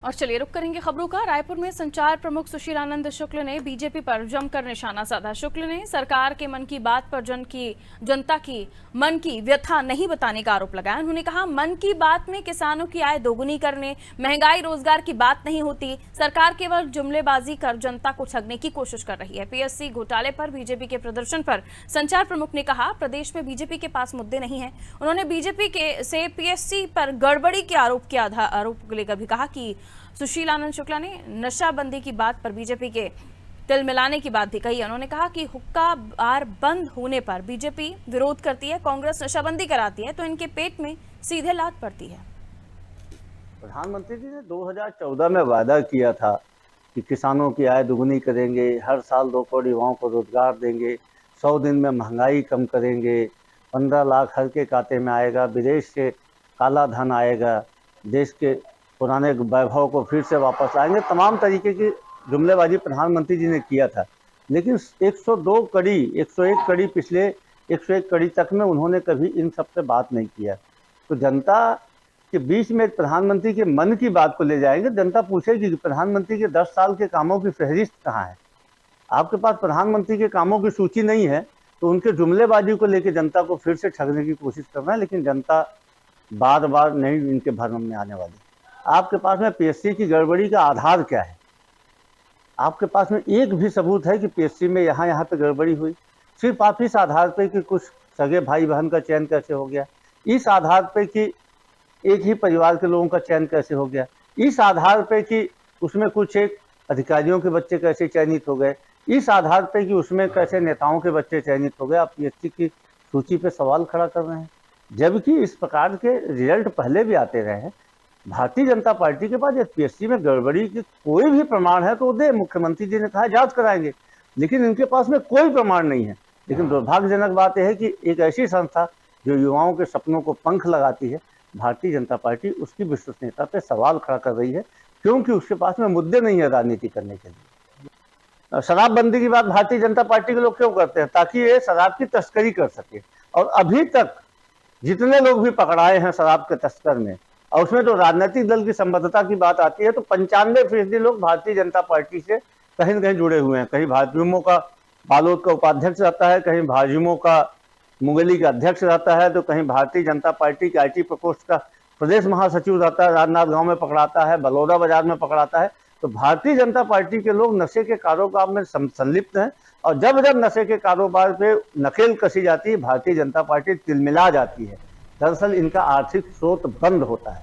और चलिए रुक करेंगे खबरों का। रायपुर में संचार प्रमुख सुशील आनंद शुक्ल ने बीजेपी पर जमकर निशाना साधा। शुक्ल ने सरकार के मन की बात पर जनता की मन की व्यथा नहीं बताने का आरोप लगाया। उन्होंने कहा, मन की बात में किसानों की आय दोगुनी करने, महंगाई, रोजगार की बात नहीं होती। सरकार केवल जुमलेबाजी कर जनता को ठगने की कोशिश कर रही है। पीएससी घोटाले पर बीजेपी के प्रदर्शन पर संचार प्रमुख ने कहा, प्रदेश में बीजेपी के पास मुद्दे नहीं है। उन्होंने बीजेपी से पीएससी पर गड़बड़ी के आरोप लेकर भी कहा कि सुशील आनंद शुक्ला ने नशाबंदी की बात पर बीजेपी के तिल मिलाने की बात भी कही है। उन्होंने कहा कि हुक्का बार बंद होने पर बीजेपी विरोध करती है, कांग्रेस नशाबंदी कराती है तो इनके पेट में सीधे लात पड़ती है। प्रधानमंत्री जी ने 2014 में वादा किया था कि किसानों की आय दुगुनी करेंगे, हर साल 2 करोड़ युवाओं को रोजगार देंगे, 100 दिन में महंगाई कम करेंगे, 15 लाख हर के खाते में आएगा, विदेश से काला धन आएगा, देश के पुराने वैभव को फिर से वापस लाएंगे। तमाम तरीके की जुमलेबाजी प्रधानमंत्री जी ने किया था, लेकिन 101 कड़ी पिछले 101 कड़ी तक में उन्होंने कभी इन सब से बात नहीं किया। तो जनता के बीच में प्रधानमंत्री के मन की बात को ले जाएंगे। जनता पूछेगी कि प्रधानमंत्री के 10 साल के कामों की फहरिस्त कहाँ है। आपके पास प्रधानमंत्री के कामों की सूची नहीं है, तो उनके जुमलेबाजी को लेकर जनता को फिर से ठगने की कोशिश कर रहे हैं, लेकिन जनता बार बार नहीं इनके भरम में आने वाली। आपके पास में पीएससी की गड़बड़ी का आधार क्या है? आपके पास में एक भी सबूत है कि पीएससी में यहाँ पे गड़बड़ी हुई? सिर्फ आप इस आधार पे कि कुछ सगे भाई बहन का चयन कैसे हो गया, इस आधार पे कि एक ही परिवार के लोगों का चयन कैसे हो गया, इस आधार पे कि उसमें कुछ एक अधिकारियों के बच्चे कैसे चयनित हो गए, इस आधार पे कि उसमें कैसे नेताओं के बच्चे चयनित हो गए, आप पीएससी की सूची पे सवाल खड़ा कर रहे हैं। जबकि इस प्रकार के रिजल्ट पहले भी आते रहे हैं। भारतीय जनता पार्टी के पास पीएससी में गड़बड़ी की कोई भी प्रमाण है तो दे। मुख्यमंत्री जी ने कहा जांच कराएंगे, लेकिन इनके पास में कोई प्रमाण नहीं है। लेकिन दुर्भाग्यजनक बात यह है कि एक ऐसी संस्था जो युवाओं के सपनों को पंख लगाती है, भारतीय जनता पार्टी उसकी विश्वसनीयता पे सवाल खड़ा कर रही है, क्योंकि उसके पास में मुद्दे नहीं है राजनीति करने के लिए। शराबबंदी की बात भारतीय जनता पार्टी के लोग क्यों करते हैं? ताकि ये शराब की तस्करी कर सके। और अभी तक जितने लोग भी पकड़ाए हैं शराब के तस्कर में, और उसमें तो राजनीतिक दल की संबद्धता की बात आती है, तो 95% लोग भारतीय जनता पार्टी से कहीं न कहीं जुड़े हुए हैं। कहीं भाजयुमो का बालोद का उपाध्यक्ष रहता है, कहीं भाजयुमो का मुंगेली का अध्यक्ष रहता है, तो कहीं भारतीय जनता पार्टी के आईटी प्रकोष्ठ का प्रदेश महासचिव रहता है, राजनांदगांव में पकड़ाता है, बलौदा बाजार में पकड़ाता है। तो भारतीय जनता पार्टी के लोग नशे के कारोबार में संलिप्त हैं, और जब जब नशे के कारोबार पे नकेल कसी जाती है, भारतीय जनता पार्टी तिलमिला जाती है। दरअसल इनका आर्थिक स्रोत बंद होता है।